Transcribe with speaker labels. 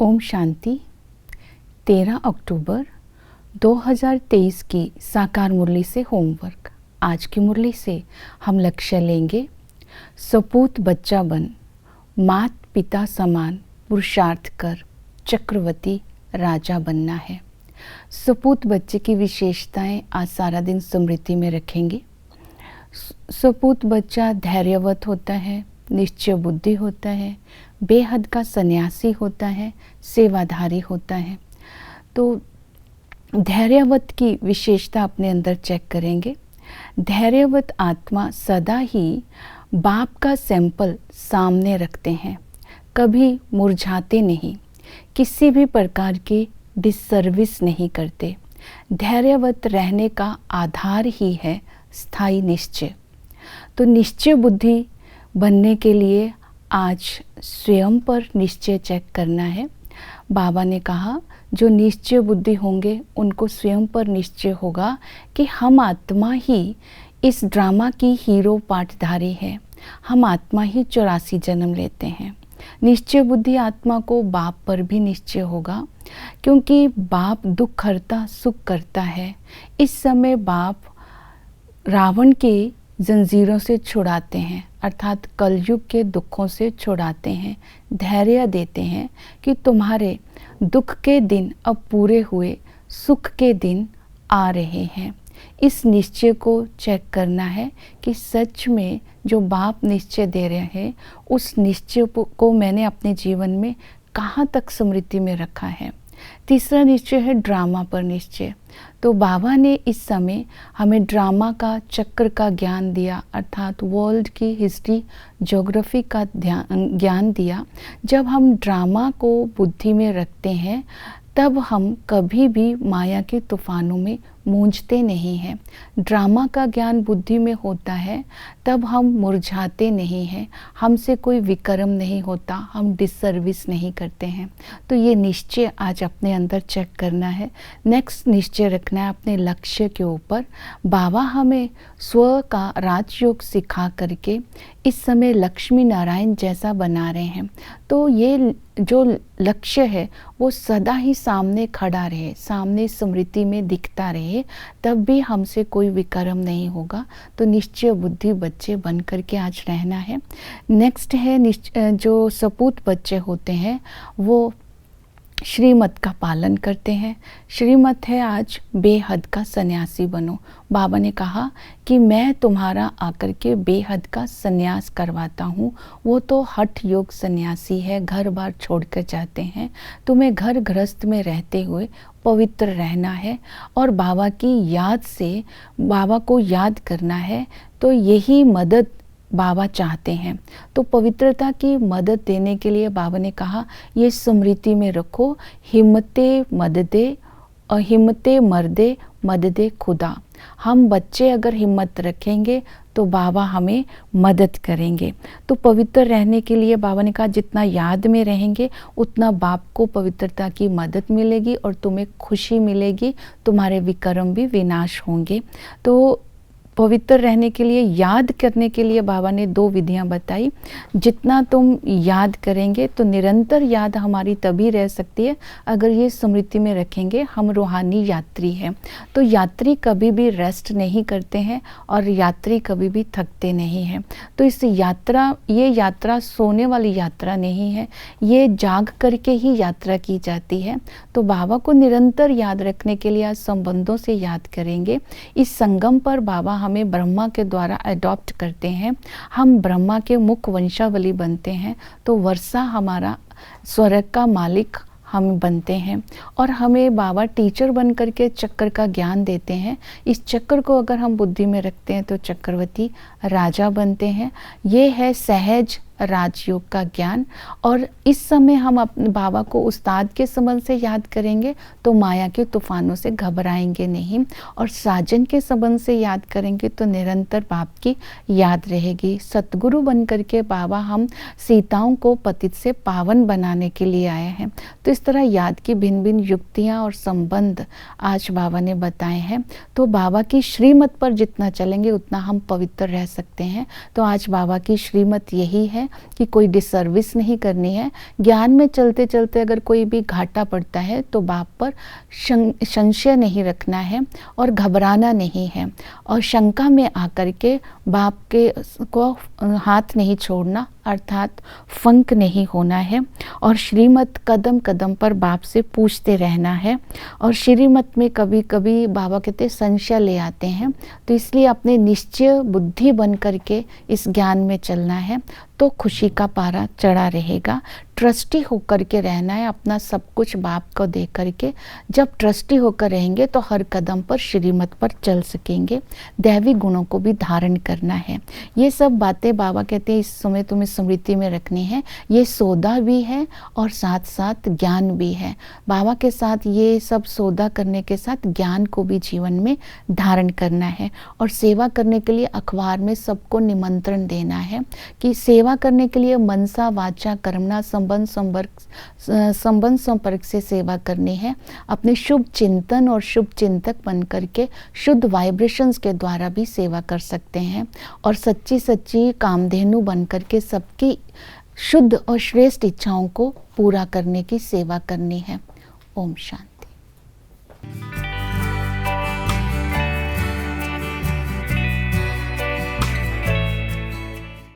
Speaker 1: ओम शांति। 13 अक्टूबर 2023 की साकार मुरली से होमवर्क। आज की मुरली से हम लक्ष्य लेंगे, सपूत बच्चा बन, मात पिता समान पुरुषार्थ कर, चक्रवर्ती राजा बनना है। सपूत बच्चे की विशेषताएं आज सारा दिन स्मृति में रखेंगे। सपूत बच्चा धैर्यवत होता है, निश्चय बुद्धि होता है, बेहद का सन्यासी होता है, सेवाधारी होता है। तो धैर्यवत की विशेषता अपने अंदर चेक करेंगे। धैर्यवत आत्मा सदा ही बाप का सैंपल सामने रखते हैं, कभी मुरझाते नहीं, किसी भी प्रकार की डिससर्विस नहीं करते। धैर्यवत रहने का आधार ही है स्थायी निश्चय। तो निश्चय बुद्धि बनने के लिए आज स्वयं पर निश्चय चेक करना है। बाबा ने कहा जो निश्चय बुद्धि होंगे उनको स्वयं पर निश्चय होगा कि हम आत्मा ही इस ड्रामा की हीरो पाठधारी है, हम आत्मा ही 84 जन्म लेते हैं। निश्चय बुद्धि आत्मा को बाप पर भी निश्चय होगा, क्योंकि बाप दुख हरता सुख करता है। इस समय बाप रावण की जंजीरों से छुड़ाते हैं, अर्थात कलयुग के दुखों से छुड़ाते हैं, धैर्य देते हैं कि तुम्हारे दुख के दिन अब पूरे हुए, सुख के दिन आ रहे हैं। इस निश्चय को चेक करना है कि सच में जो बाप निश्चय दे रहे हैं उस निश्चय को मैंने अपने जीवन में कहाँ तक स्मृति में रखा है। तीसरा निश्चय है ड्रामा पर निश्चय। तो बाबा ने इस समय हमें ड्रामा का चक्र का ज्ञान दिया, अर्थात वर्ल्ड की हिस्ट्री ज्योग्राफी का ज्ञान दिया। जब हम ड्रामा को बुद्धि में रखते हैं तब हम कभी भी माया के तूफानों में मूंझते नहीं हैं। ड्रामा का ज्ञान बुद्धि में होता है तब हम मुरझाते नहीं हैं, हमसे कोई विकर्म नहीं होता, हम डिससर्विस नहीं करते हैं। तो ये निश्चय आज अपने अंदर चेक करना है। नेक्स्ट निश्चय रखना है अपने लक्ष्य के ऊपर। बाबा हमें स्व का राजयोग सिखा करके इस समय लक्ष्मी नारायण जैसा बना रहे हैं। तो ये जो लक्ष्य है वो सदा ही सामने खड़ा रहे, सामने स्मृति में दिखता रहे, तब भी हमसे कोई विकर्म नहीं होगा। तो निश्चय बुद्धि बच्चे बन करके आज रहना है। नेक्स्ट है जो सपूत बच्चे होते हैं वो श्रीमत का पालन करते हैं। श्रीमत है आज बेहद का सन्यासी बनो। बाबा ने कहा कि मैं तुम्हारा आकर के बेहद का सन्यास करवाता हूँ। वो तो हठ योग सन्यासी है, घर बार छोड़कर जाते हैं। तुम्हें घर गृहस्थ में रहते हुए पवित्र रहना है और बाबा की याद से बाबा को याद करना है। तो यही मदद बाबा चाहते हैं। तो पवित्रता की मदद देने के लिए बाबा ने कहा ये स्मृति में रखो, हिम्मते मददे और हिम्मते मर्दे मददे खुदा। हम बच्चे अगर हिम्मत रखेंगे तो बाबा हमें मदद करेंगे। तो पवित्र रहने के लिए बाबा ने कहा जितना याद में रहेंगे उतना बाप को पवित्रता की मदद मिलेगी और तुम्हें खुशी मिलेगी, तुम्हारे विकर्म भी विनाश होंगे। तो पवित्र रहने के लिए, याद करने के लिए बाबा ने 2 विधियां बताई। जितना तुम याद करेंगे तो निरंतर याद हमारी तभी रह सकती है अगर ये स्मृति में रखेंगे हम रूहानी यात्री हैं। तो यात्री कभी भी रेस्ट नहीं करते हैं और यात्री कभी भी थकते नहीं हैं। तो इस ये यात्रा सोने वाली यात्रा नहीं है, ये जाग करके ही यात्रा की जाती है। तो बाबा को निरंतर याद रखने के लिए आज संबंधों से याद करेंगे। इस संगम पर बाबा हमें ब्रह्मा के द्वारा अडॉप्ट करते हैं, हम ब्रह्मा के मुख वंशावली बनते हैं। तो वर्षा हमारा स्वर्ग का मालिक हम बनते हैं और हमें बाबा टीचर बन करके चक्र का ज्ञान देते हैं। इस चक्र को अगर हम बुद्धि में रखते हैं तो चक्रवर्ती राजा बनते हैं। ये है सहज राजयोग का ज्ञान। और इस समय हम अपने बाबा को उस्ताद के संबंध से याद करेंगे तो माया के तूफानों से घबराएंगे नहीं, और साजन के संबंध से याद करेंगे तो निरंतर बाप की याद रहेगी। सतगुरु बन करके बाबा हम सीताओं को पतित से पावन बनाने के लिए आए हैं। तो इस तरह याद की भिन्न भिन्न युक्तियाँ और संबंध आज बाबा ने बताए हैं। तो बाबा की श्रीमत पर जितना चलेंगे उतना हम पवित्र रह सकते हैं। तो आज बाबा की श्रीमत यही है है कि कोई डिसर्विस नहीं करनी है। ज्ञान में चलते चलते अगर कोई भी घाटा पड़ता है तो बाप पर संशय नहीं रखना है और घबराना नहीं है, और शंका में आकर के बाप के को हाथ नहीं छोड़ना, अर्थात फंक नहीं होना है। और श्रीमत कदम कदम पर बाप से पूछते रहना है। और श्रीमत में कभी कभी बाबा कहते संशय ले आते हैं, तो इसलिए अपने निश्चय बुद्धि बन करके इस ज्ञान में चलना है, तो खुशी का पारा चढ़ा रहेगा। ट्रस्टी होकर के रहना है, अपना सब कुछ बाप को दे करके। जब ट्रस्टी होकर रहेंगे तो हर कदम पर श्रीमत पर चल सकेंगे। दैवी गुणों को भी धारण करना है। ये सब बातें बाबा कहते हैं इस समय तुम्हें स्मृति में रखनी है। ये सौदा भी है और साथ साथ ज्ञान भी है। बाबा के साथ ये सब सौदा करने के साथ ज्ञान को भी जीवन में धारण करना है। और सेवा करने के लिए अखबार में सबको निमंत्रण देना है कि सेवा करने के लिए मनसा वाचा कर्मणा संबंध संपर्क से सेवा करनी है। अपने शुभ चिंतन और शुभ चिंतक बन करके शुद्ध वाइब्रेशंस के द्वारा भी सेवा कर सकते हैं। और सच्ची सच्ची कामधेनु बन करके सबकी शुद्ध और श्रेष्ठ इच्छाओं को पूरा करने की सेवा करनी है। ओम शांति।